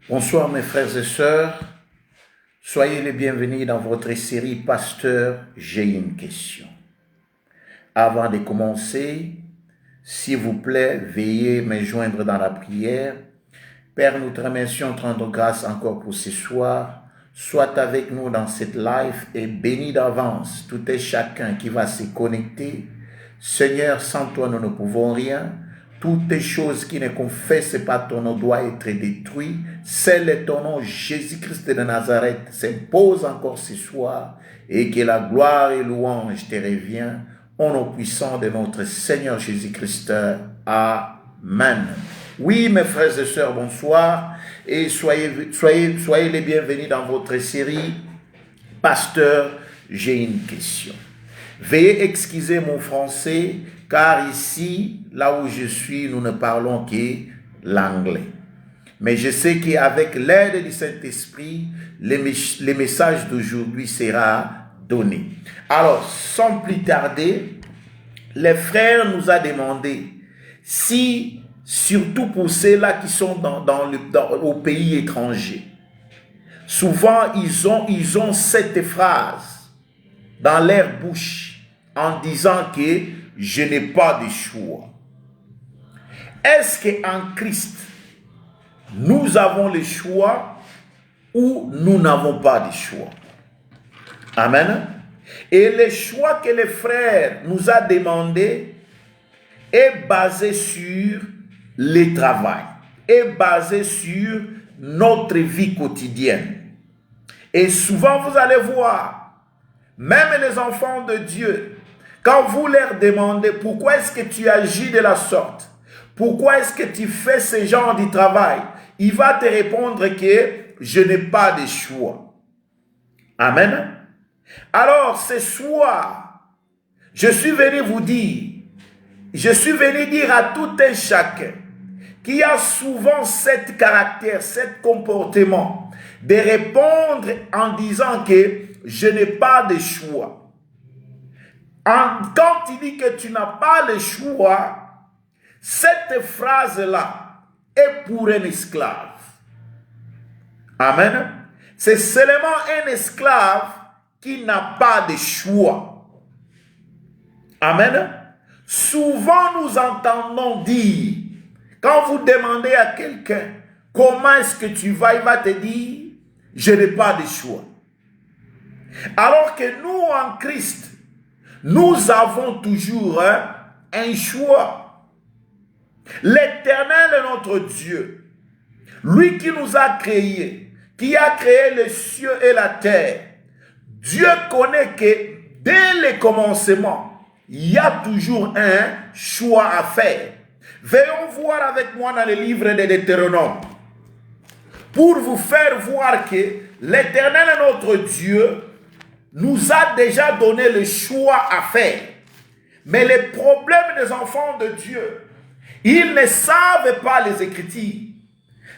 Bonsoir mes frères et sœurs, soyez les bienvenus dans votre série Pasteur, j'ai une question. Avant de commencer, s'il vous plaît, veuillez me joindre dans la prière. Père, nous te remercions, te rendons grâce encore pour ce soir. Sois avec nous dans cette live et bénis d'avance tout et chacun qui va se connecter. Seigneur, sans toi, nous ne pouvons rien. Toutes les choses qui ne confessent pas ton nom doivent être détruites. Seul est ton nom, Jésus-Christ de Nazareth, s'impose encore ce soir et que la gloire et louange te reviennent au nom puissant de notre Seigneur Jésus-Christ. Amen. Oui, mes frères et sœurs, bonsoir et soyez les bienvenus dans votre série Pasteur, j'ai une question. Veuillez excuser mon français, car ici, là où je suis, nous ne parlons que l'anglais. Mais je sais qu'avec l'aide du Saint-Esprit, le message d'aujourd'hui sera donné. Alors, sans plus tarder, les frères nous ont demandé si, surtout pour ceux-là qui sont au pays étranger, souvent ils ont cette phrase dans leur bouche en disant que je n'ai pas de choix. Est-ce qu'en Christ, nous avons le choix ou nous n'avons pas de choix? Amen. Et le choix que le frère nous a demandé est basé sur le travail, est basé sur notre vie quotidienne. Et souvent, vous allez voir, même les enfants de Dieu, quand vous leur demandez pourquoi est-ce que tu agis de la sorte, pourquoi est-ce que tu fais ce genre de travail, il va te répondre que je n'ai pas de choix. Amen. Alors ce soir, je suis venu vous dire, je suis venu dire à tout un chacun qui a souvent cet caractère, cet comportement de répondre en disant que je n'ai pas de choix. Quand il dit que tu n'as pas le choix, cette phrase-là est pour un esclave. Amen. C'est seulement un esclave qui n'a pas de choix. Amen. Souvent nous entendons dire, quand vous demandez à quelqu'un comment est-ce que tu vas, il va te dire, je n'ai pas de choix. Alors que nous en Christ, nous avons toujours un choix. L'Éternel est notre Dieu. Lui qui nous a créés, qui a créé les cieux et la terre. Dieu connaît que dès le commencement, il y a toujours un choix à faire. Veuillons voir avec moi dans le livre de Deutéronome pour vous faire voir que l'Éternel est notre Dieu nous a déjà donné le choix à faire. Mais les problèmes des enfants de Dieu, ils ne savent pas les Écritures.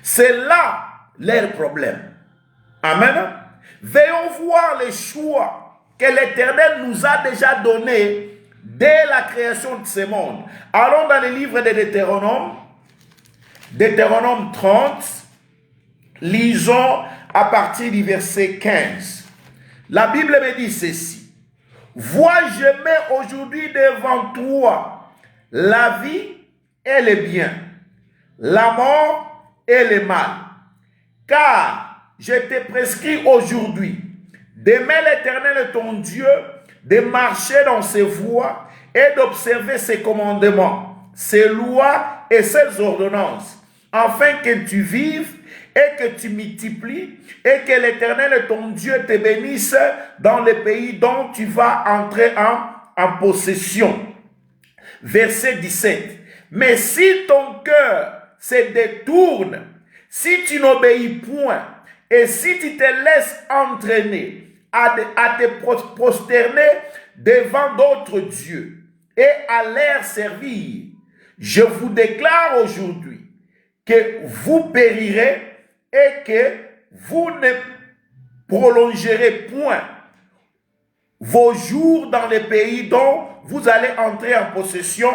C'est là leur problème. Amen. Veillons voir les choix que l'Éternel nous a déjà donnés dès la création de ce monde. Allons dans le livre de Deutéronome, Deutéronome 30, lisons à partir du verset 15. La Bible me dit ceci. Vois, je mets aujourd'hui devant toi la vie et le bien, la mort et le mal. Car je te prescris aujourd'hui, d'aimer l'Éternel ton Dieu, de marcher dans ses voies et d'observer ses commandements, ses lois et ses ordonnances, afin que tu vives et que tu multiplies et que l'Éternel ton Dieu te bénisse dans le pays dont tu vas entrer en possession. Verset 17. Mais si ton cœur se détourne, si tu n'obéis point et si tu te laisses entraîner à te prosterner devant d'autres dieux et à leur servir, je vous déclare aujourd'hui que vous périrez et que vous ne prolongerez point vos jours dans les pays dont vous allez entrer en possession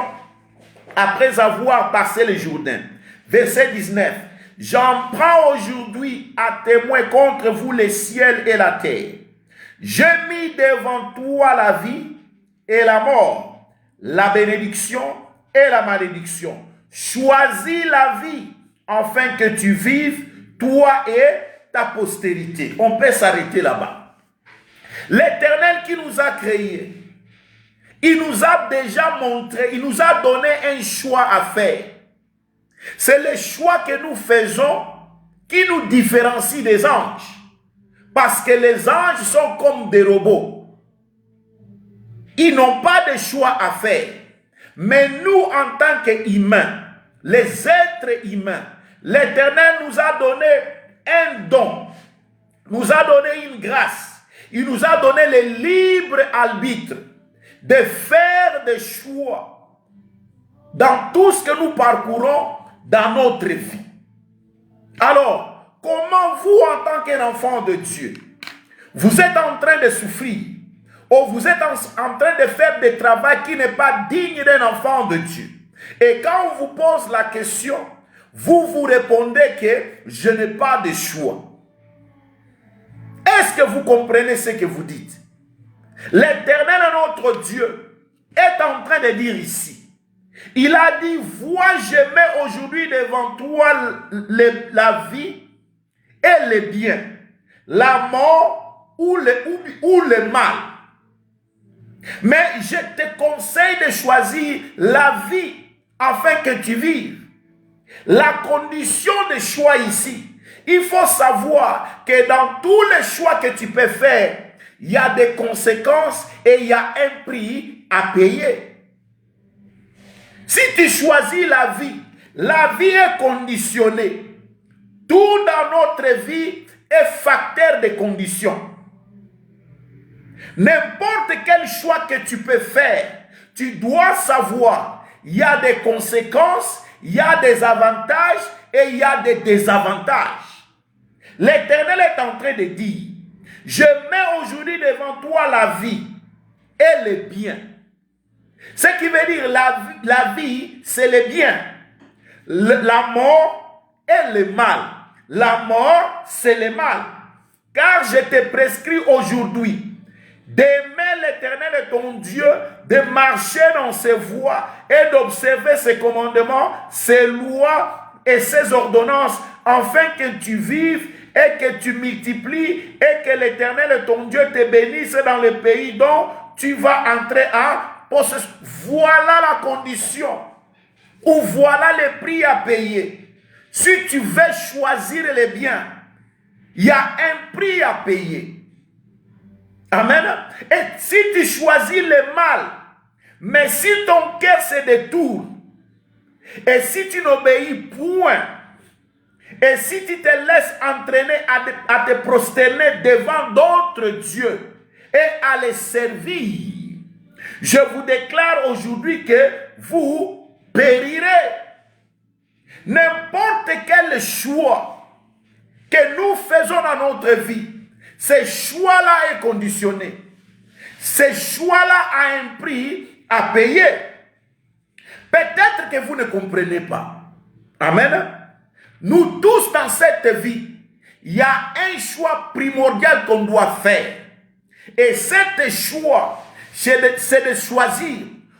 après avoir passé le Jourdain. Verset 19. j'en prends aujourd'hui à témoin contre vous les ciels et la terre. J'ai mis devant toi la vie et la mort, la bénédiction et la malédiction. Choisis la vie afin que tu vives, toi et ta postérité. On peut s'arrêter là-bas. L'Éternel qui nous a créés, il nous a déjà montré, il nous a donné un choix à faire. C'est le choix que nous faisons qui nous différencie des anges. Parce que les anges sont comme des robots. Ils n'ont pas de choix à faire. Mais nous, en tant qu'humains, les êtres humains, l'Éternel nous a donné un don, nous a donné une grâce. Il nous a donné le libre arbitre de faire des choix dans tout ce que nous parcourons dans notre vie. Alors, comment vous, en tant qu'enfant de Dieu, vous êtes en train de souffrir ou vous êtes en train de faire des travaux qui n'est pas digne d'un enfant de Dieu. Et quand on vous pose la question, vous répondez que je n'ai pas de choix. Est-ce que vous comprenez ce que vous dites? L'Éternel, notre Dieu, est en train de dire ici. Il a dit, vois, je mets aujourd'hui devant toi la vie et le bien, la mort ou le mal. Mais je te conseille de choisir la vie afin que tu vives. La condition de choix ici, il faut savoir que dans tous les choix que tu peux faire, il y a des conséquences et il y a un prix à payer. Si tu choisis la vie est conditionnée. Tout dans notre vie est facteur de conditions. N'importe quel choix que tu peux faire, tu dois savoir, il y a des conséquences, il y a des avantages et il y a des désavantages. L'Éternel est en train de dire, je mets aujourd'hui devant toi la vie et le bien. Ce qui veut dire la vie, c'est le bien. La mort est le mal. La mort, c'est le mal. Car je te prescris aujourd'hui d'aimer l'Éternel et ton Dieu, de marcher dans ses voies et d'observer ses commandements, ses lois et ses ordonnances, afin que tu vives et que tu multiplies et que l'Éternel et ton Dieu te bénisse dans le pays dont tu vas entrer à possession. Voilà la condition, ou voilà le prix à payer. Si tu veux choisir le bien, il y a un prix à payer. Amen. Et si tu choisis le mal, mais si ton cœur se détourne, et si tu n'obéis point, et si tu te laisses entraîner à te prosterner devant d'autres dieux et à les servir, je vous déclare aujourd'hui que vous périrez. N'importe quel choix que nous faisons dans notre vie, ce choix-là est conditionné. Ce choix-là a un prix à payer. Peut-être que vous ne comprenez pas. Amen. Nous tous dans cette vie, il y a un choix primordial qu'on doit faire. Et cet choix, c'est de choisir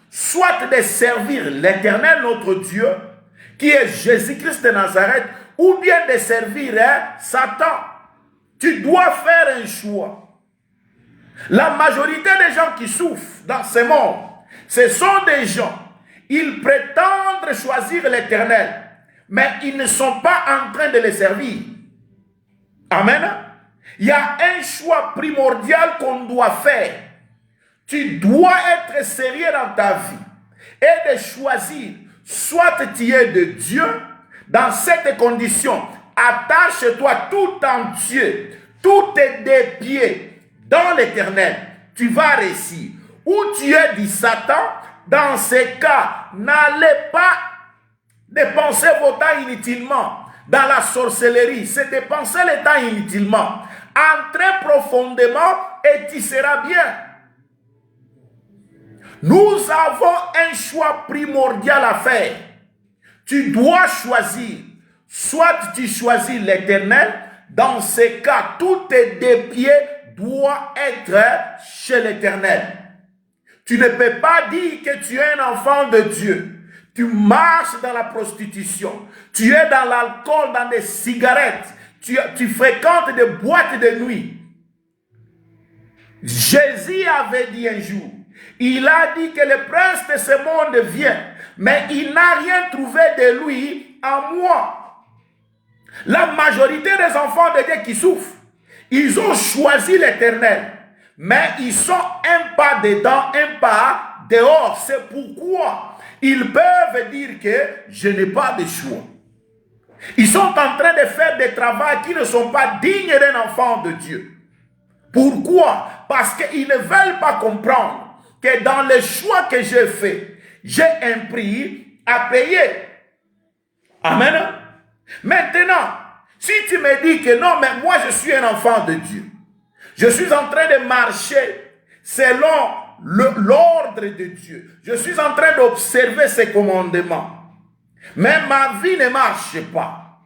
soit de servir l'Éternel notre Dieu, qui est Jésus-Christ de Nazareth, ou bien de servir Satan. Tu dois faire un choix. La majorité des gens qui souffrent dans ce monde, ce sont des gens, ils prétendent choisir l'Éternel, mais ils ne sont pas en train de le servir. Amen. Il y a un choix primordial qu'on doit faire. Tu dois être sérieux dans ta vie et de choisir, soit tu es de Dieu, dans cette condition, attache-toi tout entier, tous tes deux pieds dans l'Éternel, tu vas réussir. Ou tu es du Satan, dans ces cas, n'allez pas dépenser vos temps inutilement dans la sorcellerie, c'est dépenser le temps inutilement. Entrez profondément et tu seras bien. Nous avons un choix primordial à faire. Tu dois choisir. soit tu choisis l'Éternel, dans ces cas, tous tes deux pieds doivent être chez l'Éternel. Tu ne peux pas dire que tu es un enfant de Dieu. Tu marches dans la prostitution. Tu es dans l'alcool, dans des cigarettes. Tu fréquentes des boîtes de nuit. Jésus avait dit un jour, il a dit que le prince de ce monde vient, mais il n'a rien trouvé de lui en moi. La majorité des enfants de Dieu qui souffrent, ils ont choisi l'Éternel, mais ils sont un pas dedans, un pas dehors. C'est pourquoi ils peuvent dire que je n'ai pas de choix. Ils sont en train de faire des travaux qui ne sont pas dignes d'un enfant de Dieu. Pourquoi? Parce qu'ils ne veulent pas comprendre que dans le choix que j'ai fait, j'ai un prix à payer. Amen. Maintenant, si tu me dis que non, mais moi je suis un enfant de Dieu, je suis en train de marcher selon l'ordre de Dieu, je suis en train d'observer ses commandements, mais ma vie ne marche pas.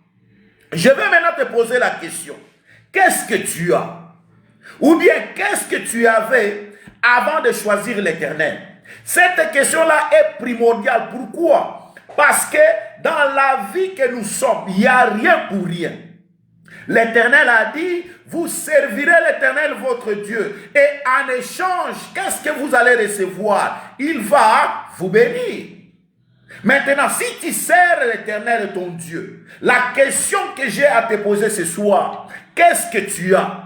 Je vais maintenant te poser la question, qu'est-ce que tu as? Ou bien, qu'est-ce que tu avais avant de choisir l'Éternel? Cette question-là est primordiale. Pourquoi? Parce que dans la vie que nous sommes, il n'y a rien pour rien. L'Éternel a dit, vous servirez l'Éternel votre Dieu. Et en échange, qu'est-ce que vous allez recevoir? Il va vous bénir. Maintenant, si tu sers l'Éternel ton Dieu, la question que j'ai à te poser ce soir, qu'est-ce que tu as?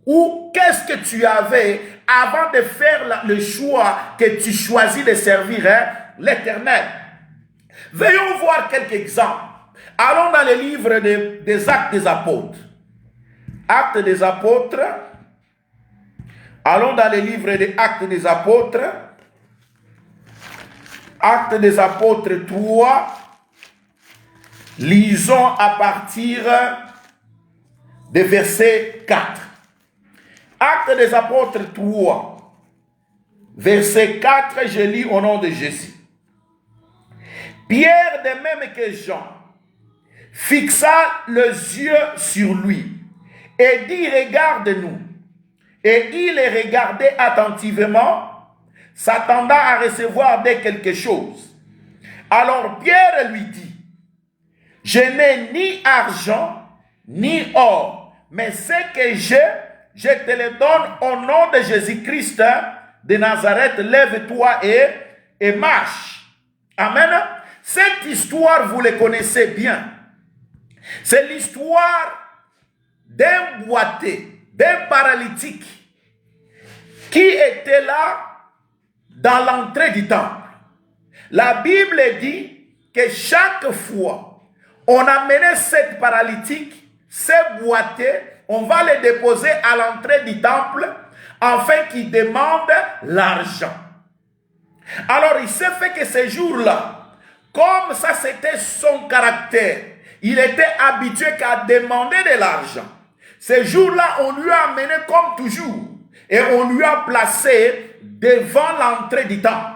Ou qu'est-ce que tu avais avant de faire le choix que tu choisis de servir l'Éternel? Veuillons voir quelques exemples. Allons dans le livre des Actes des Apôtres. Actes des Apôtres. Allons dans le livre des Actes des Apôtres. Actes des Apôtres 3. Lisons à partir de verset 4. Actes des Apôtres 3, verset 4, je lis au nom de Jésus. Pierre, de même que Jean, fixa les yeux sur lui et dit, regarde-nous. Et il les regardait attentivement, s'attendant à recevoir de quelque chose. Alors Pierre lui dit, je n'ai ni argent, ni or, mais ce que j'ai, je te le donne au nom de Jésus-Christ de Nazareth. Lève-toi et marche. Amen. Cette histoire, vous la connaissez bien. C'est l'histoire d'un boiteux, d'un paralytique qui était là dans l'entrée du temple. La Bible dit que chaque fois on amenait cette paralytique, ce boiteux, on va le déposer à l'entrée du temple afin qu'il demande l'argent. Alors il s'est fait que ce jour-là, comme ça c'était son caractère, il était habitué qu'à demander de l'argent. Ce jour-là, on lui a amené comme toujours et on lui a placé devant l'entrée du temple.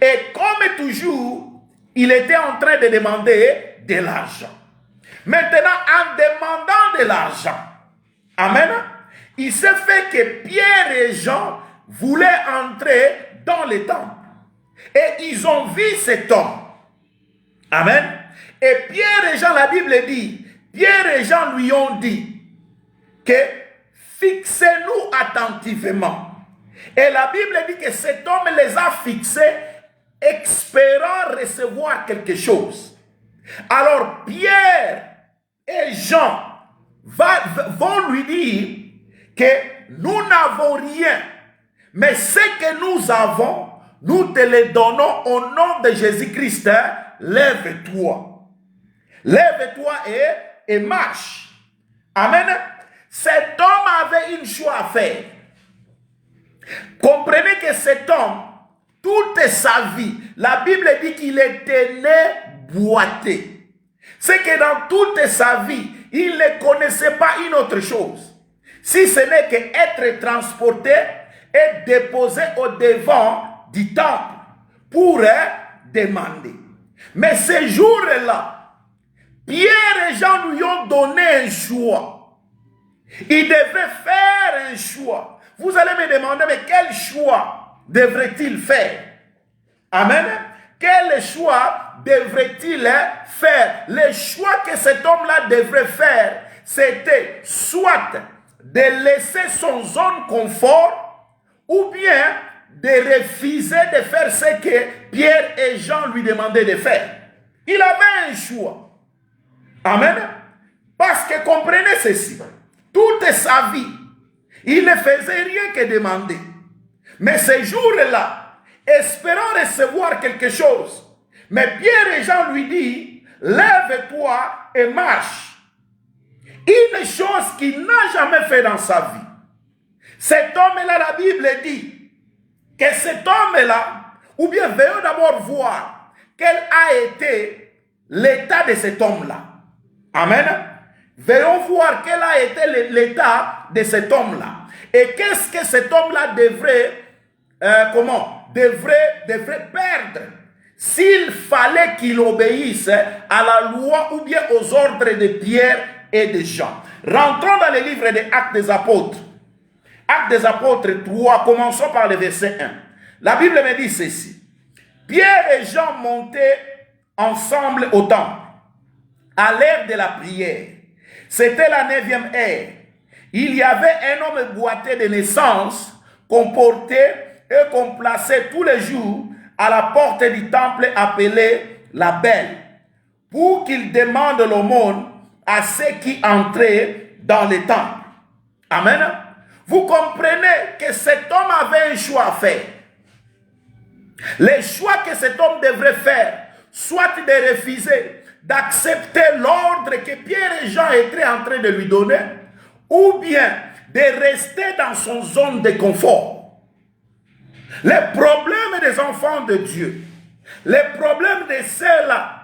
Et comme toujours, il était en train de demander de l'argent. Maintenant, en demandant de l'argent, amen, il s'est fait que Pierre et Jean voulaient entrer dans le temple. Et ils ont vu cet homme. Amen. Et Pierre et Jean, la Bible dit, Pierre et Jean lui ont dit que fixez-nous attentivement. Et la Bible dit que cet homme les a fixés, espérant recevoir quelque chose. Alors Pierre et Jean vont lui dire que nous n'avons rien, mais ce que nous avons, nous te le donnons au nom de Jésus-Christ. Lève-toi. Lève-toi et marche. Amen. Cet homme avait une choix à faire. Comprenez que cet homme, toute sa vie, la Bible dit qu'il était né boiteux. C'est que dans toute sa vie, il ne connaissait pas une autre chose. Si ce n'est qu'être transporté et déposé au devant du temple pour demander. Mais ce jour-là, Pierre et Jean lui ont donné un choix. Il devait faire un choix. Vous allez me demander, mais quel choix devrait-il faire? Amen. Quel choix devrait-il faire? Le choix que cet homme-là devrait faire, c'était soit de laisser son zone confort ou bien de refuser de faire ce que Pierre et Jean lui demandaient de faire. Il avait un choix. Amen. Parce que comprenez ceci, toute sa vie, il ne faisait rien que demander. Mais ce jour-là, espérant recevoir quelque chose, mais Pierre et Jean lui disent, lève-toi et marche. Une chose qu'il n'a jamais fait dans sa vie. Cet homme-là, la Bible dit que cet homme-là, ou bien veillons d'abord voir quel a été l'état de cet homme-là. Amen. Veillons voir quel a été l'état de cet homme-là. Et qu'est-ce que cet homme-là devrait, devrait perdre s'il fallait qu'il obéisse à la loi ou bien aux ordres de Pierre et de Jean. Rentrons dans le livre des Actes des Apôtres. Actes des Apôtres 3, commençons par le verset 1. La Bible me dit ceci. Pierre et Jean montaient ensemble au temple à l'heure de la prière. C'était la 9e heure. Il y avait un homme boité de naissance qu'on portait et qu'on plaçait tous les jours à la porte du temple appelé la Belle, pour qu'il demande l'aumône à ceux qui entraient dans le temple. Amen. Vous comprenez que cet homme avait un choix à faire. Le choix que cet homme devrait faire, soit de refuser d'accepter l'ordre que Pierre et Jean étaient en train de lui donner, ou bien de rester dans son zone de confort. Les problèmes des enfants de Dieu, les problèmes de ceux-là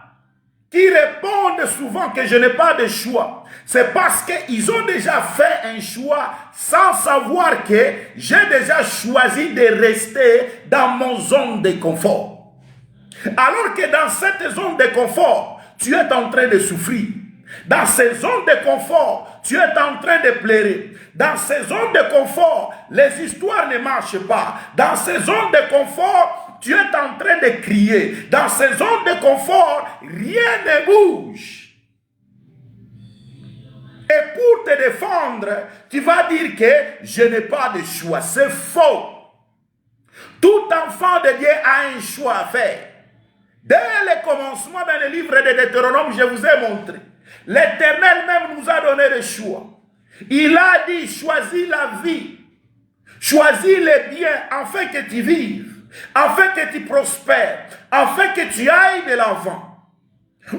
qui répondent souvent que je n'ai pas de choix, c'est parce qu'ils ont déjà fait un choix sans savoir que j'ai déjà choisi de rester dans mon zone de confort. Alors que dans cette zone de confort, tu es en train de souffrir. Dans ces zones de confort, tu es en train de pleurer. Dans ces zones de confort, les histoires ne marchent pas. Dans ces zones de confort, tu es en train de crier. Dans ces zones de confort, rien ne bouge. Et pour te défendre, tu vas dire que je n'ai pas de choix. C'est faux. Tout enfant de Dieu a un choix à faire. Dès le commencement dans le livre de Deutéronome, je vous ai montré. L'Éternel même nous a donné le choix. Il a dit, choisis la vie. Choisis les biens afin que tu vives. Afin que tu prospères. Afin que tu ailles de l'avant.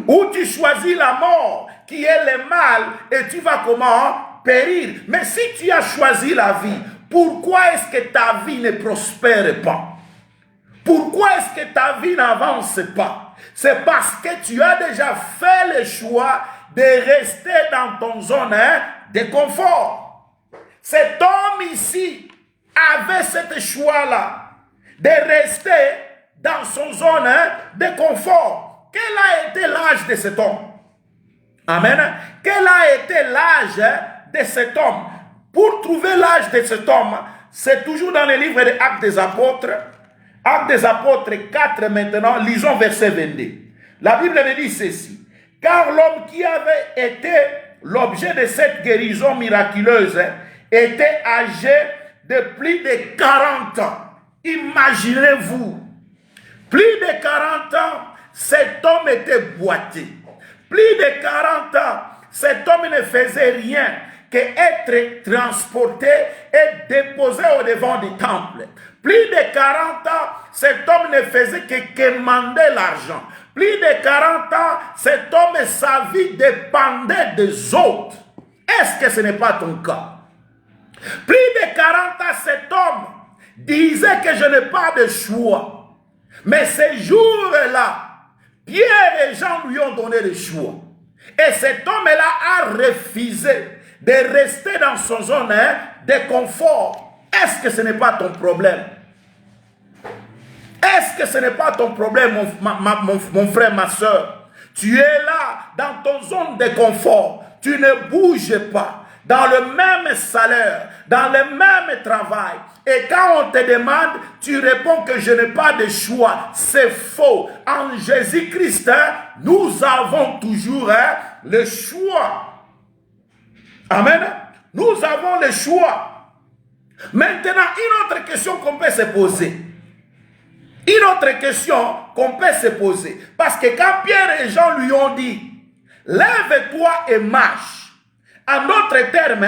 Ou tu choisis la mort, qui est le mal, et tu vas comment? Périr. Mais si tu as choisi la vie, pourquoi est-ce que ta vie ne prospère pas? Pourquoi est-ce que ta vie n'avance pas? C'est parce que tu as déjà fait le choix de rester dans ton zone de confort. Cet homme ici avait ce choix-là de rester dans son zone de confort. Quel a été l'âge de cet homme? Amen. Quel a été l'âge de cet homme? Pour trouver l'âge de cet homme, c'est toujours dans le livre des Actes des Apôtres. Actes des Apôtres 4 maintenant, lisons verset 22. La Bible me dit ceci. Car l'homme qui avait été l'objet de cette guérison miraculeuse était âgé de plus de 40 ans. Imaginez-vous. Plus de 40 ans, cet homme était boité. Plus de 40 ans, cet homme ne faisait rien qu'être transporté et déposé au devant du temple. Plus de 40 ans, cet homme ne faisait que quémander l'argent. Plus de 40 ans, cet homme, sa vie dépendait des autres. Est-ce que ce n'est pas ton cas? Plus de 40 ans, cet homme disait que je n'ai pas de choix. Mais ces jours-là, Pierre et Jean lui ont donné le choix. Et cet homme-là a refusé de rester dans son zone de confort. Est-ce que ce n'est pas ton problème? Est-ce que ce n'est pas ton problème, mon frère, ma soeur? Tu es là, dans ton zone de confort. Tu ne bouges pas. Dans le même salaire, dans le même travail. Et quand on te demande, tu réponds que je n'ai pas de choix. C'est faux. En Jésus-Christ, nous avons toujours le choix. Amen. Nous avons le choix. Maintenant, une autre question qu'on peut se poser. Une autre question qu'on peut se poser. Parce que quand Pierre et Jean lui ont dit, lève-toi et marche. En d'autres termes,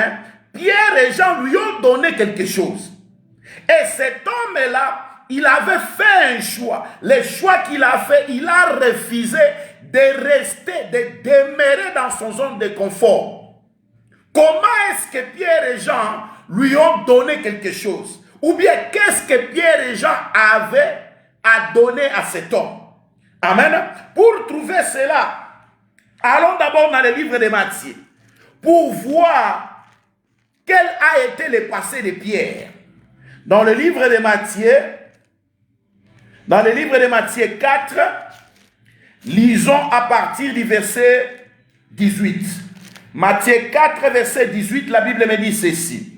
Pierre et Jean lui ont donné quelque chose. Et cet homme-là, il avait fait un choix. Le choix qu'il a fait, il a refusé de rester, de demeurer dans son zone de confort. Comment est-ce que Pierre et Jean lui ont donné quelque chose? Ou bien qu'est-ce que Pierre et Jean avaient à donner à cet homme? Amen. Pour trouver cela, allons d'abord dans le livre de Matthieu pour voir quel a été le passé de Pierre. Dans le livre de Matthieu 4, lisons à partir du verset 18. Matthieu 4, verset 18, la Bible me dit ceci.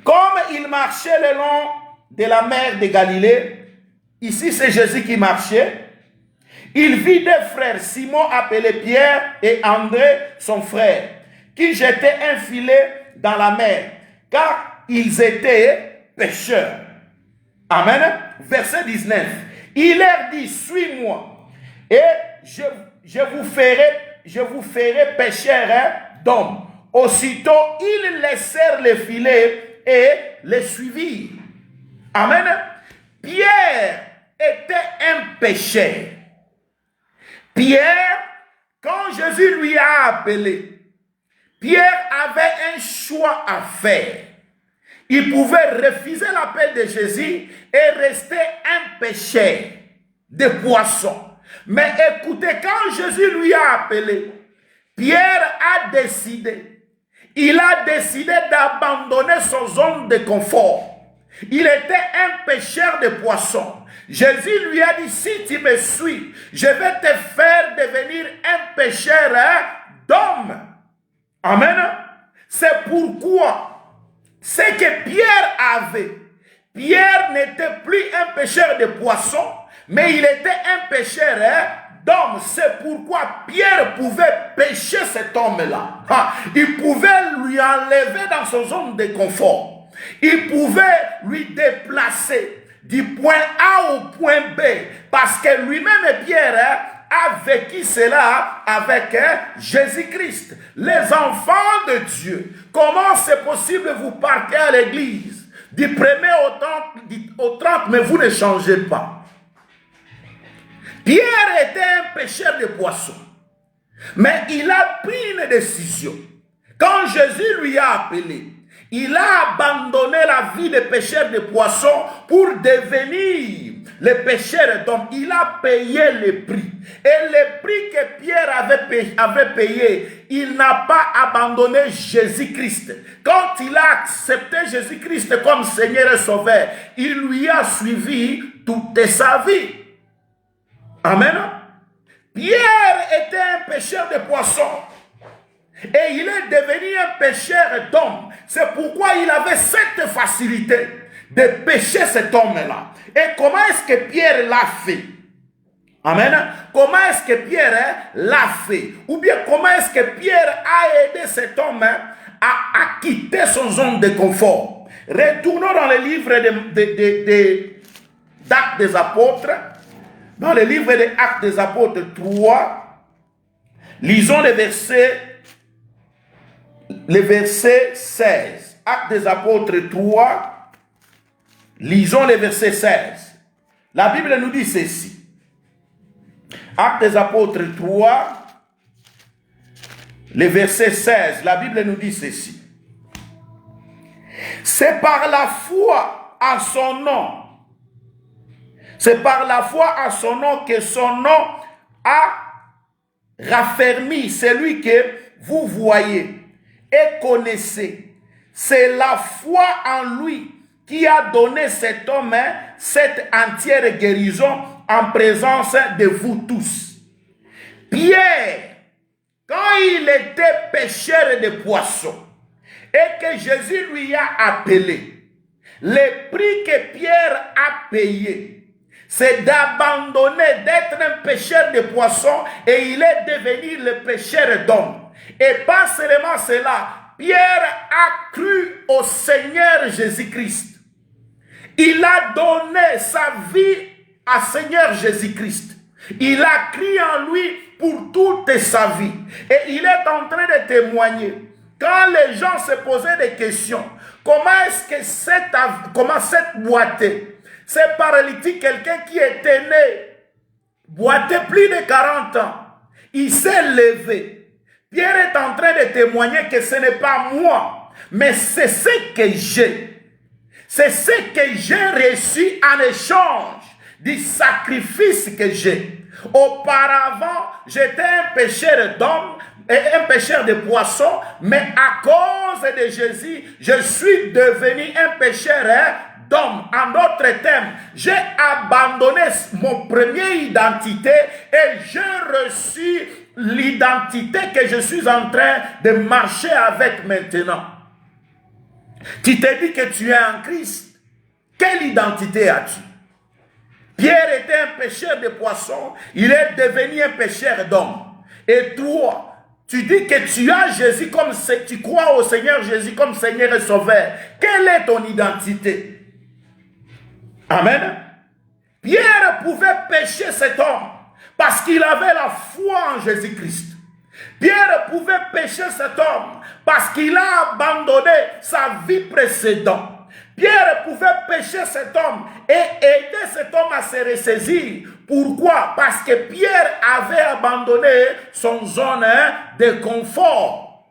Comme il marchait le long de la mer de Galilée, ici c'est Jésus qui marchait, il vit deux frères, Simon appelé Pierre et André son frère, qui jetaient un filet dans la mer, car ils étaient pêcheurs. Amen. Verset 19. Il leur dit, suis-moi, et je vous ferai pêcheurs d'hommes. Aussitôt, ils laissèrent le filet et les suivirent. Amen. Pierre était un pécheur. Pierre, quand Jésus lui a appelé, Pierre avait un choix à faire. Il pouvait refuser l'appel de Jésus et rester un pécheur de poissons. Mais écoutez, quand Jésus lui a appelé, Pierre a décidé. Il a décidé d'abandonner son zone de confort. Il était un pêcheur de poissons. Jésus lui a dit, si tu me suis, je vais te faire devenir un pêcheur d'hommes. Amen. C'est pourquoi ce que Pierre avait, Pierre n'était plus un pêcheur de poissons, mais il était un pêcheur d'hommes. C'est pourquoi Pierre pouvait pêcher cet homme-là. Il pouvait lui enlever dans son zone de confort. Il pouvait lui déplacer du point A au point B, parce que lui-même, Pierre, a vécu cela avec Jésus-Christ. Les enfants de Dieu, comment c'est possible vous partez à l'église du 1er au 30, mais vous ne changez pas? Pierre était un pêcheur de poissons, mais il a pris une décision. Quand Jésus lui a appelé, il a abandonné la vie de pêcheur de poissons pour devenir le pêcheur d'hommes. Il a payé le prix. Et le prix que Pierre avait payé, il n'a pas abandonné Jésus-Christ. Quand il a accepté Jésus-Christ comme Seigneur et Sauveur, il lui a suivi toute sa vie. Amen. Pierre était un pêcheur de poissons. Et il est devenu un pêcheur d'hommes. C'est pourquoi il avait cette facilité de pêcher cet homme-là. Et comment est-ce que Pierre l'a fait? Amen. Comment est-ce que Pierre l'a fait? Ou bien comment est-ce que Pierre a aidé cet homme à quitter son zone de confort? Retournons dans le livre d'Actes des Apôtres. Dans le livre des Actes des Apôtres 3, lisons le verset 16. Actes des Apôtres 3, lisons le verset 16. La Bible nous dit ceci. Actes des Apôtres 3, le verset 16. La Bible nous dit ceci. C'est par la foi à son nom. C'est par la foi à son nom que son nom a raffermi celui que vous voyez et connaissez. C'est la foi en lui qui a donné cet homme cette entière guérison en présence de vous tous. Pierre, quand il était pêcheur de poissons, et que Jésus lui a appelé, le prix que Pierre a payé, c'est d'abandonner d'être un pêcheur de poissons et il est devenu le pêcheur d'hommes. Et pas seulement cela, Pierre a cru au Seigneur Jésus-Christ. Il a donné sa vie à Seigneur Jésus-Christ. Il a cru en lui pour toute sa vie. Et il est en train de témoigner. Quand les gens se posaient des questions, comment est-ce que cette boitée, c'est paralytique, quelqu'un qui était né, boité plus de 40 ans, il s'est levé. Pierre est en train de témoigner que ce n'est pas moi, mais c'est ce que j'ai. C'est ce que j'ai reçu en échange du sacrifice que j'ai. Auparavant, j'étais un pêcheur d'hommes, et un pêcheur de poissons, mais à cause de Jésus, je suis devenu un pêcheur d'hommes. En d'autres termes, j'ai abandonné mon première identité et j'ai reçu l'identité que je suis en train de marcher avec maintenant. Tu te dis que tu es en Christ. Quelle identité as-tu? Pierre était un pêcheur de poissons, il est devenu un pêcheur d'hommes. Et toi, tu dis que tu as Jésus comme tu crois au Seigneur Jésus comme Seigneur et Sauveur. Quelle est ton identité? Amen. Pierre pouvait pêcher cet homme parce qu'il avait la foi en Jésus-Christ. Pierre pouvait pêcher cet homme parce qu'il a abandonné sa vie précédente. Pierre pouvait pêcher cet homme et aider cet homme à se ressaisir. Pourquoi? Parce que Pierre avait abandonné son zone de confort.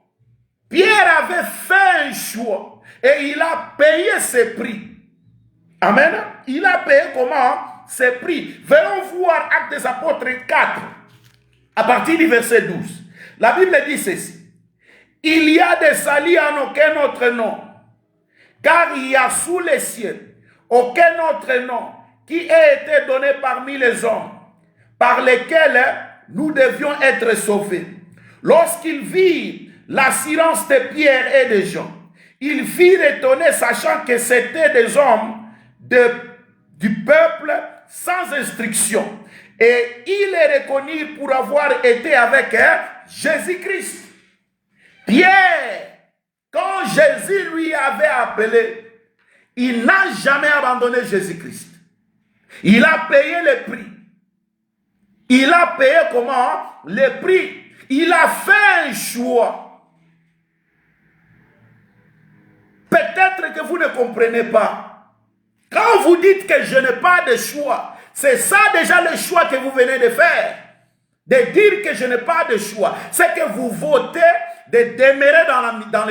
Pierre avait fait un choix et il a payé ses prix. Amen. Il a payé comment? Ses prix. Venons voir Actes des Apôtres 4, à partir du verset 12. La Bible dit ceci. Il y a des saluts en aucun autre nom, car il y a sous les cieux aucun autre nom qui ait été donné parmi les hommes, par lesquels nous devions être sauvés. Lorsqu'il vit l'assurance de Pierre et de Jean, il fut étonné, sachant que c'était des hommes du peuple sans instruction. Et il est reconnu pour avoir été avec Jésus-Christ. Pierre, quand Jésus lui avait appelé, il n'a jamais abandonné Jésus-Christ. Il a payé le prix. Il a payé comment? Le prix. Il a fait un choix. Peut-être que vous ne comprenez pas. Quand vous dites que je n'ai pas de choix, c'est ça déjà le choix que vous venez de faire. De dire que je n'ai pas de choix. C'est que vous votez de demeurer dans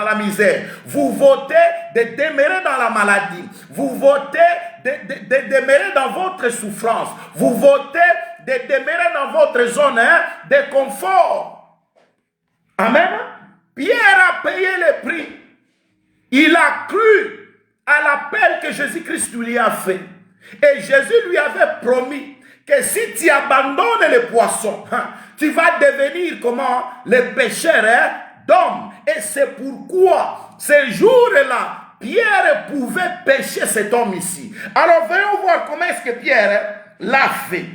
la misère. Vous votez de demeurer dans la maladie. Vous votez de demeurer dans votre souffrance. Vous votez de demeurer dans votre zone de confort. Amen. Pierre a payé le prix. Il a cru à l'appel que Jésus-Christ lui a fait. Et Jésus lui avait promis que si tu abandonnes les poissons, tu vas devenir comment? Le pêcheur d'hommes. Et c'est pourquoi, ce jour-là, Pierre pouvait pêcher cet homme ici. Alors, venons voir comment est-ce que Pierre l'a fait.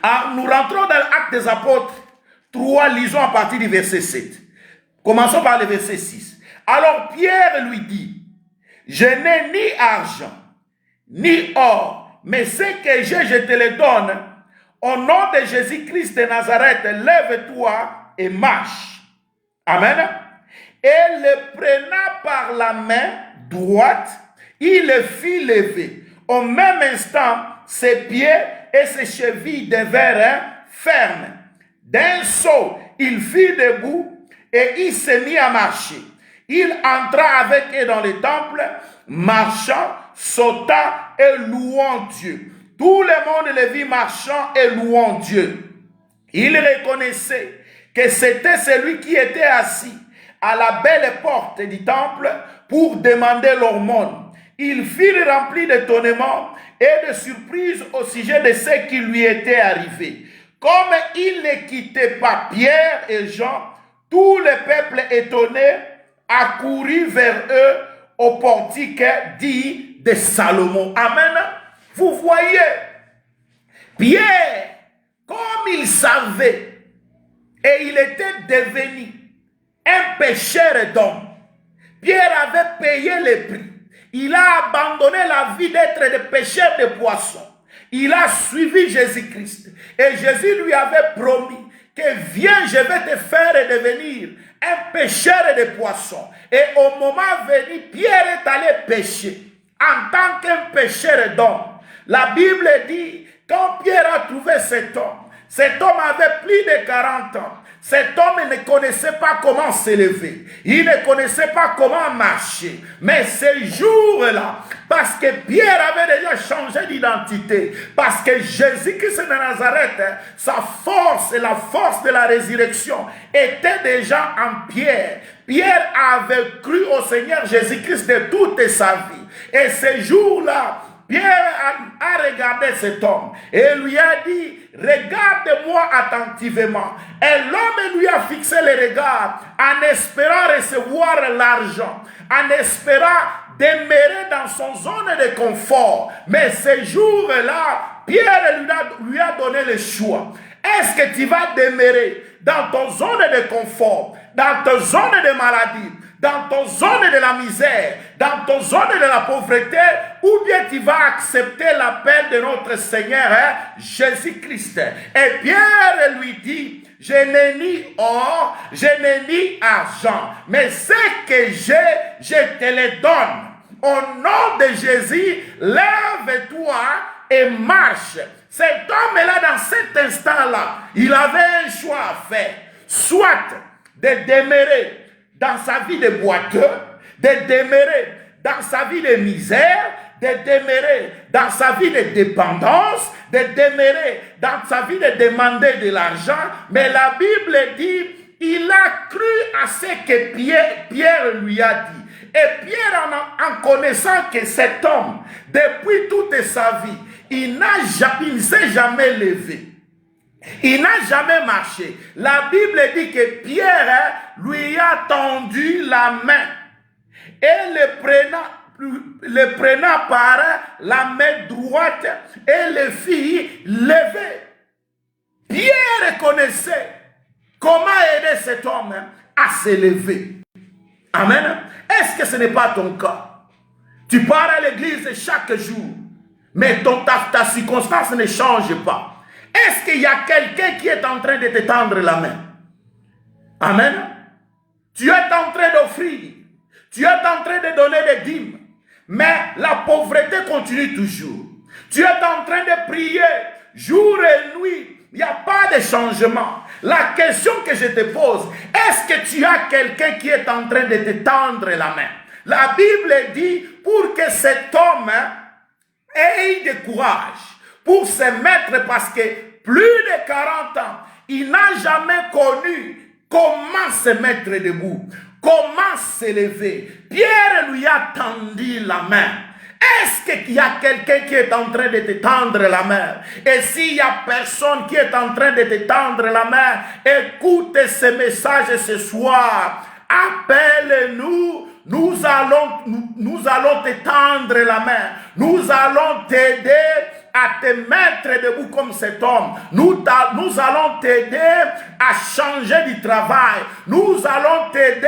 Alors, nous rentrons dans l'Acte des Apôtres 3, lisons à partir du verset 7. Commençons par le verset 6. Alors, Pierre lui dit, je n'ai ni argent, ni or, mais ce que j'ai, je te le donne. Au nom de Jésus-Christ de Nazareth, lève-toi et marche. Amen. Et le prenant par la main droite, il le fit lever. Au même instant, ses pieds et ses chevilles devinrent fermes. D'un saut, il fut debout et il se mit à marcher. Il entra avec eux dans le temple, marchant, sautant et louant Dieu. Tout le monde le vit marchant et louant Dieu. Il reconnaissait que c'était celui qui était assis à la belle porte du temple pour demander l'aumône. Il fut rempli d'étonnement et de surprise au sujet de ce qui lui était arrivé. Comme il ne quittait pas Pierre et Jean, tout le peuple étonné accourut vers eux au portique dit de Salomon. Amen. Vous voyez, Pierre, comme il savait, et il était devenu un pécheur d'hommes, Pierre avait payé le prix. Il a abandonné la vie d'être de pêcheur de poissons. Il a suivi Jésus-Christ. Et Jésus lui avait promis que viens, je vais te faire devenir un pêcheur de poissons. Et au moment venu, Pierre est allé pêcher en tant qu'un pêcheur d'hommes. La Bible dit, quand Pierre a trouvé cet homme avait plus de 40 ans. Cet homme ne connaissait pas comment s'élever. Il ne connaissait pas comment marcher. Mais ce jour-là, parce que Pierre avait déjà changé d'identité, parce que Jésus-Christ de Nazareth, sa force et la force de la résurrection était déjà en Pierre. Pierre avait cru au Seigneur Jésus-Christ de toute sa vie. Et ce jour-là, Pierre a regardé cet homme et lui a dit, regarde-moi attentivement. Et l'homme lui a fixé le regard en espérant recevoir l'argent, en espérant demeurer dans son zone de confort. Mais ce jour-là, Pierre lui a donné le choix. Est-ce que tu vas demeurer dans ton zone de confort, dans ta zone de maladie, dans ton zone de la misère, dans ton zone de la pauvreté, ou bien tu vas accepter l'appel de notre Seigneur Jésus-Christ? Et Pierre lui dit, je n'ai ni or, je n'ai ni argent, mais ce que j'ai, je te le donne. Au nom de Jésus, lève-toi et marche. Cet homme-là, dans cet instant-là, il avait un choix à faire, soit de demeurer dans sa vie de boiteux, de demeurer dans sa vie de misère, de demeurer dans sa vie de dépendance, de demeurer dans sa vie de demander de l'argent. Mais la Bible dit, il a cru à ce que Pierre lui a dit. Et Pierre, en connaissant que cet homme, depuis toute sa vie, il ne s'est jamais levé. Il n'a jamais marché. La Bible dit que Pierre lui a tendu la main et le prenant par la main droite et le fit lever. Pierre connaissait comment aider cet homme à se lever. Amen. Est-ce que ce n'est pas ton cas? Tu pars à l'église chaque jour, mais ta circonstance ne change pas. Est-ce qu'il y a quelqu'un qui est en train de te tendre la main? Amen. Tu es en train d'offrir. Tu es en train de donner des dîmes. Mais la pauvreté continue toujours. Tu es en train de prier jour et nuit. Il n'y a pas de changement. La question que je te pose, est-ce que tu as quelqu'un qui est en train de te tendre la main? La Bible dit, pour que cet homme ait du courage pour se mettre, parce que plus de 40 ans, il n'a jamais connu comment se mettre debout, comment s'élever. Pierre lui a tendu la main. Est-ce qu'il y a quelqu'un qui est en train de te tendre la main? Et s'il n'y a personne qui est en train de te tendre la main, écoute ce message ce soir. Appelle-nous. Nous allons te tendre la main. Nous allons t'aider à te mettre debout comme cet homme. Nous allons t'aider à changer du travail. Nous allons t'aider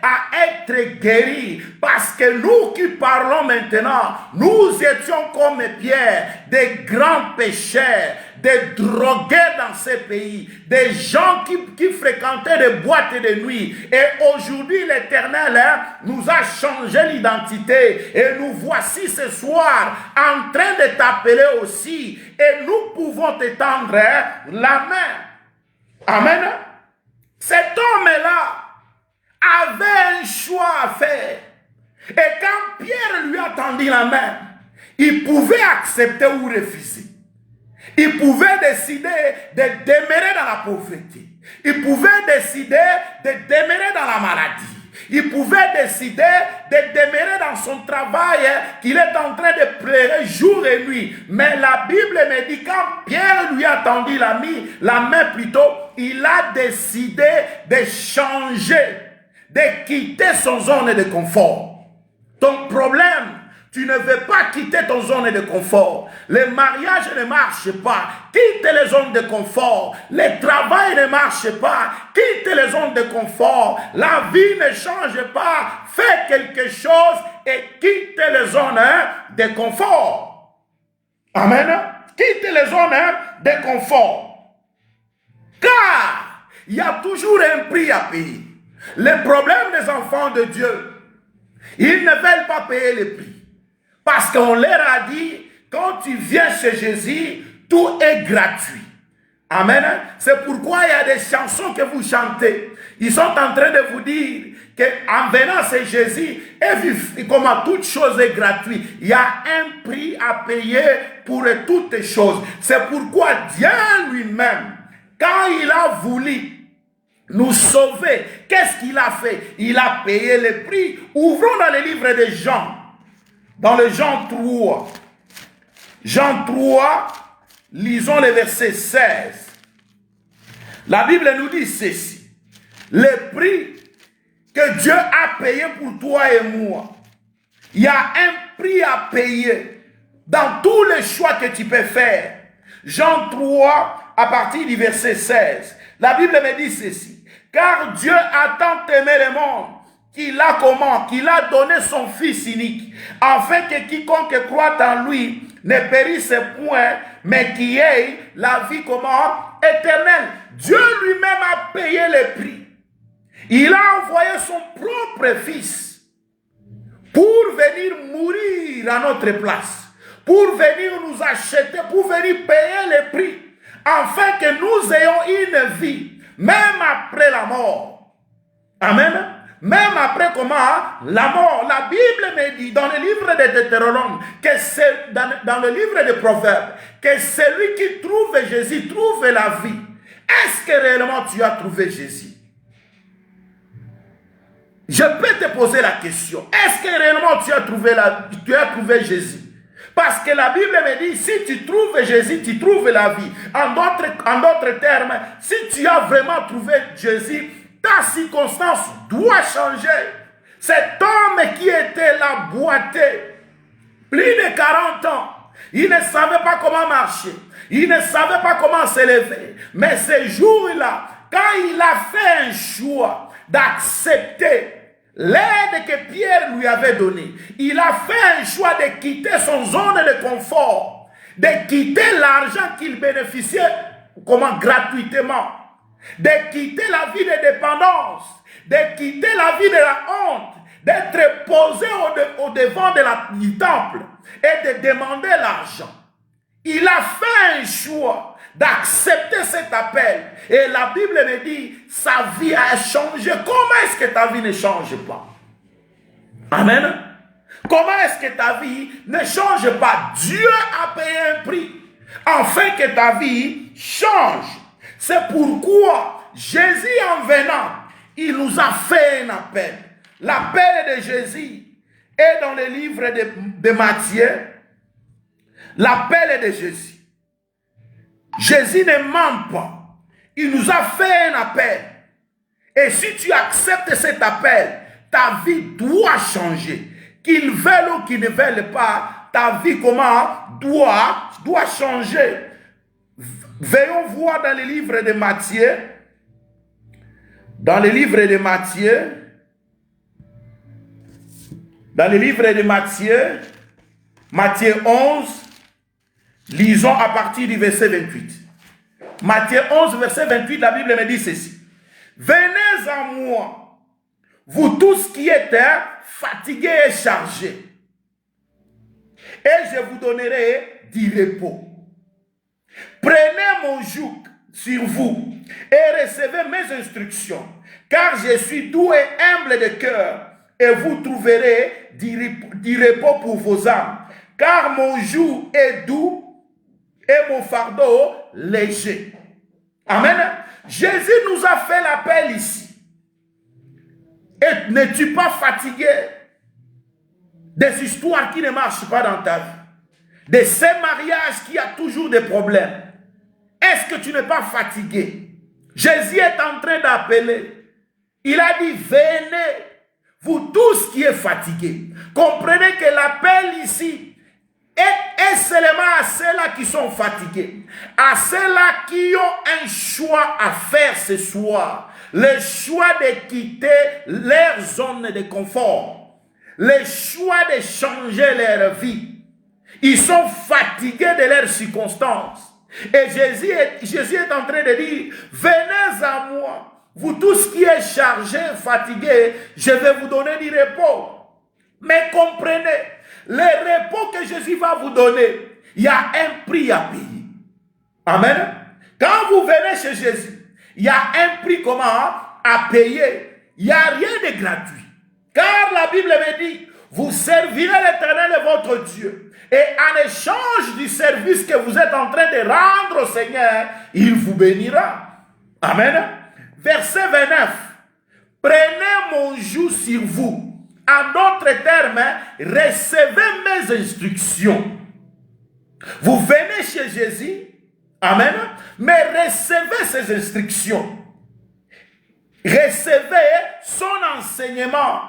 à être guéri. Parce que nous qui parlons maintenant, nous étions comme Pierre, des grands pécheurs, des drogués dans ces pays, des gens qui fréquentaient des boîtes de nuit. Et aujourd'hui, l'Éternel nous a changé l'identité. Et nous voici ce soir en train de t'appeler aussi. Et nous pouvons te tendre la main. Amen. Cet homme-là avait un choix à faire. Et quand Pierre lui a tendu la main, il pouvait accepter ou refuser. Il pouvait décider de demeurer dans la pauvreté. Il pouvait décider de demeurer dans la maladie. Il pouvait décider de demeurer dans son travail qu'il est en train de pleurer jour et nuit. Mais la Bible me dit quand Pierre lui a tendu la main plutôt, il a décidé de changer, de quitter son zone de confort. Ton problème, tu ne veux pas quitter ton zone de confort. Le mariage ne marche pas. Quitte les zones de confort. Le travail ne marche pas. Quitte les zones de confort. La vie ne change pas. Fais quelque chose et quitte les zones de confort. Amen. Quitte les zones de confort. Car il y a toujours un prix à payer. Le problème des enfants de Dieu, ils ne veulent pas payer le prix. Parce qu'on leur a dit, quand tu viens chez Jésus, tout est gratuit. Amen. C'est pourquoi il y a des chansons que vous chantez. Ils sont en train de vous dire qu'en venant chez Jésus, et comme toute chose est gratuite, il y a un prix à payer pour toutes choses. C'est pourquoi Dieu lui-même, quand il a voulu nous sauver, qu'est-ce qu'il a fait? Il a payé le prix. Ouvrons dans le livre de Jean. Dans le Jean 3, Jean 3, lisons le verset 16. La Bible nous dit ceci. Le prix que Dieu a payé pour toi et moi. Il y a un prix à payer dans tous les choix que tu peux faire. Jean 3, à partir du verset 16. La Bible me dit ceci. Car Dieu a tant aimé le monde qu'il a comment? Qu'il a donné son Fils unique, afin que quiconque croit en lui ne périsse point, mais qu'il ait la vie comment? Éternelle. Dieu lui-même a payé le prix. Il a envoyé son propre Fils pour venir mourir à notre place, pour venir nous acheter, pour venir payer le prix, afin que nous ayons une vie, même après la mort. Amen. Même après comment? La mort. La Bible me dit dans le livre de Deutéronome, que c'est dans le livre de Proverbes, que celui qui trouve Jésus trouve la vie. Est-ce que réellement tu as trouvé Jésus? Je peux te poser la question. Est-ce que réellement tu as trouvé Jésus? Parce que la Bible me dit, si tu trouves Jésus, tu trouves la vie. En d'autres termes, si tu as vraiment trouvé Jésus, ta circonstance doit changer. Cet homme qui était là boité, plus de 40 ans, il ne savait pas comment marcher, il ne savait pas comment se lever. Mais ce jour-là, quand il a fait un choix d'accepter l'aide que Pierre lui avait donnée, il a fait un choix de quitter son zone de confort, de quitter l'argent qu'il bénéficiait comment gratuitement, de quitter la vie de dépendance, de quitter la vie de la honte, d'être posé au devant du temple et de demander l'argent. Il a fait un choix d'accepter cet appel. Et la Bible me dit, sa vie a changé. Comment est-ce que ta vie ne change pas? Amen. Comment est-ce que ta vie ne change pas? Dieu a payé un prix afin que ta vie change. C'est pourquoi Jésus en venant, il nous a fait un appel. L'appel de Jésus est dans le livre de Matthieu. L'appel de Jésus. Jésus ne ment pas. Il nous a fait un appel. Et si tu acceptes cet appel, ta vie doit changer. Qu'ils veulent ou qu'ils ne veulent pas, ta vie doit changer. Veillons voir dans le livre de Matthieu. Dans le livre de Matthieu. Dans le livre de Matthieu. Matthieu 11. Lisons à partir du verset 28. Matthieu 11, verset 28, la Bible me dit ceci. Venez à moi, vous tous qui êtes fatigués et chargés, et je vous donnerai du repos. Prenez mon joug sur vous et recevez mes instructions, car je suis doux et humble de cœur, et vous trouverez du repos pour vos âmes. Car mon joug est doux et mon fardeau léger. Amen. Jésus nous a fait l'appel ici. Et N'es-tu pas fatigué des histoires qui ne marchent pas dans ta vie? De ces mariages qui ont toujours des problèmes? Est-ce que tu n'es pas fatigué? Jésus est en train d'appeler. Il a dit, venez, vous tous qui êtes fatigués. Comprenez que l'appel ici est seulement à ceux-là qui sont fatigués, à ceux-là qui ont un choix à faire ce soir, le choix de quitter leur zone de confort, le choix de changer leur vie. Ils sont fatigués de leurs circonstances. Et Jésus est en train de dire, venez à moi, vous tous qui êtes chargés, fatigués, je vais vous donner du repos. Mais comprenez, le repos que Jésus va vous donner, il y a un prix à payer. Amen. Quand vous venez chez Jésus, il y a un prix comment à payer. Il n'y a rien de gratuit. Car la Bible me dit, vous servirez l'Éternel et votre Dieu. Et en échange du service que vous êtes en train de rendre au Seigneur, il vous bénira. Amen. Verset 29. Prenez mon joug sur vous. En d'autres termes, recevez mes instructions. Vous venez chez Jésus. Amen. Mais recevez ses instructions. Recevez son enseignement.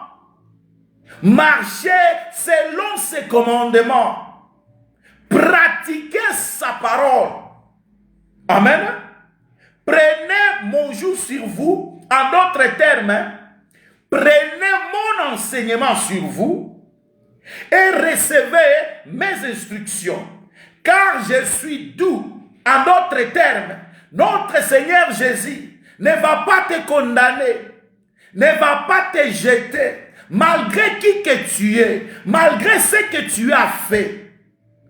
Marchez selon ses commandements. Pratiquez sa parole. Amen. Prenez mon joug sur vous. En d'autres termes, prenez mon enseignement sur vous et recevez mes instructions. Car je suis doux. En d'autres termes, notre Seigneur Jésus ne va pas te condamner, ne va pas te jeter, malgré qui que tu es, malgré ce que tu as fait.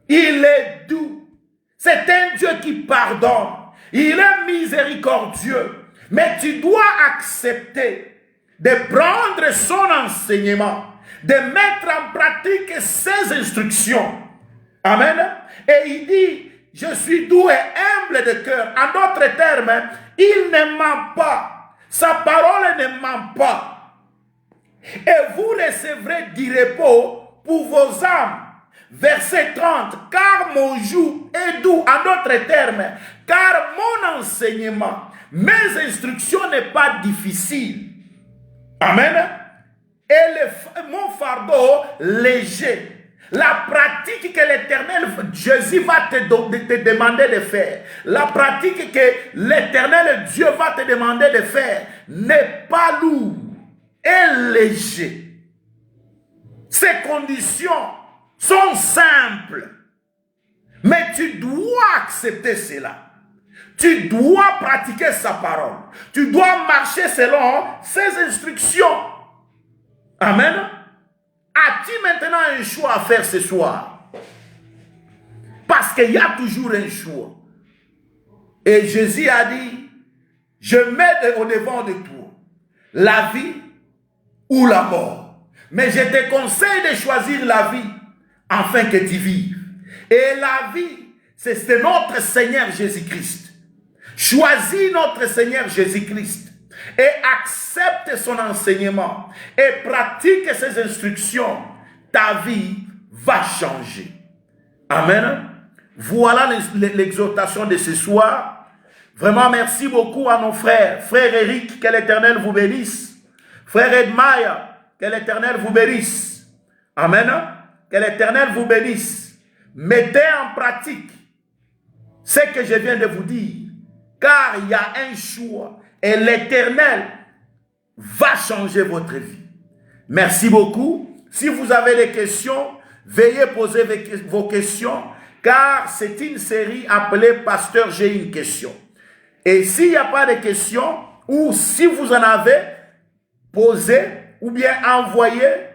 Il est doux. C'est un Dieu qui pardonne. Il est miséricordieux. Mais tu dois accepter de prendre son enseignement, de mettre en pratique ses instructions. Amen. Et il dit, je suis doux et humble de cœur. En d'autres termes, il ne ment pas. Sa parole ne ment pas. Et vous recevrez du repos pour vos âmes. Verset 30. Car mon joug est doux. En d'autres termes, car mon enseignement, mes instructions n'est pas difficile. Amen. Et mon fardeau léger. La pratique que l'Éternel, Jésus va te demander de faire, la pratique que l'Éternel Dieu va te demander de faire n'est pas lourde et léger. Ces conditions sont simples, mais tu dois accepter cela. Tu dois pratiquer sa parole. Tu dois marcher selon ses instructions. Amen. As-tu maintenant un choix à faire ce soir? Parce qu'il y a toujours un choix. Et Jésus a dit, je mets au devant de toi la vie ou la mort. Mais je te conseille de choisir la vie afin que tu vives. Et la vie, c'est notre Seigneur Jésus-Christ. Choisis notre Seigneur Jésus-Christ et accepte son enseignement et pratique ses instructions. Ta vie va changer. Amen. Voilà l'exhortation de ce soir. Vraiment, merci beaucoup à nos frères. Frère Eric, que l'Éternel vous bénisse. Frère Edmaya, que l'Éternel vous bénisse. Amen. Que l'Éternel vous bénisse. Mettez en pratique ce que je viens de vous dire. Car il y a un choix. Et l'Éternel va changer votre vie. Merci beaucoup. Si vous avez des questions, veuillez poser vos questions. Car c'est une série appelée Pasteur, j'ai une question. Et s'il n'y a pas de questions, ou si vous en avez, posez ou bien envoyez,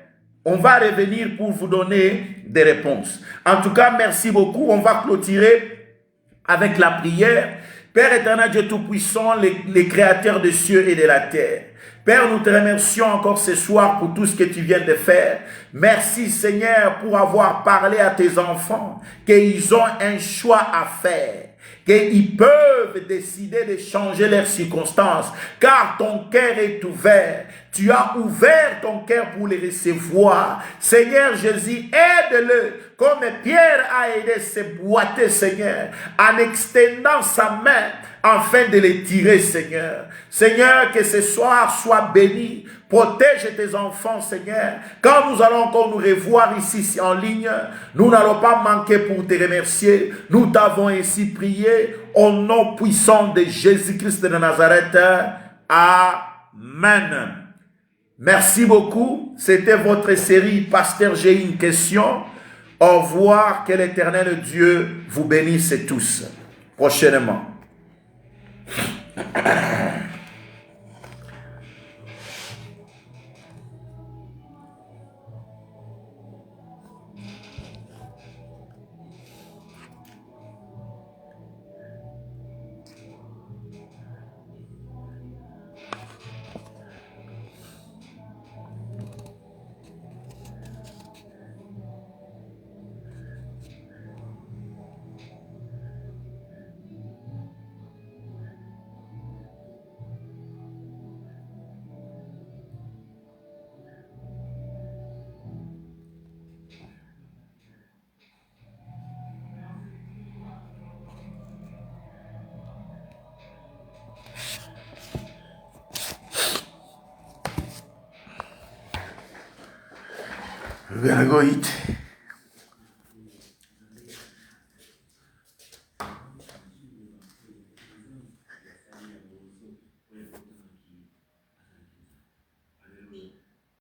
on va revenir pour vous donner des réponses. En tout cas, merci beaucoup. On va clôturer avec la prière. Père éternel, Dieu Tout-Puissant, les créateurs des cieux et de la terre. Père, nous te remercions encore ce soir pour tout ce que tu viens de faire. Merci Seigneur pour avoir parlé à tes enfants qu'ils ont un choix à faire. qu'ils peuvent décider de changer leurs circonstances, car ton cœur est ouvert. Tu as ouvert ton cœur pour les recevoir. Seigneur Jésus, aide-le, comme Pierre a aidé ces boiteux, Seigneur, en extendant sa main, afin de les tirer, Seigneur. Seigneur, que ce soir soit béni. Protège tes enfants, Seigneur. Quand nous allons encore nous revoir ici en ligne, nous n'allons pas manquer pour te remercier. Nous t'avons ainsi prié au nom puissant de Jésus-Christ de Nazareth. Amen. Merci beaucoup. C'était votre série Pasteur, j'ai une question. Au revoir. Que l'Éternel Dieu vous bénisse tous. Prochainement. We're gonna go eat.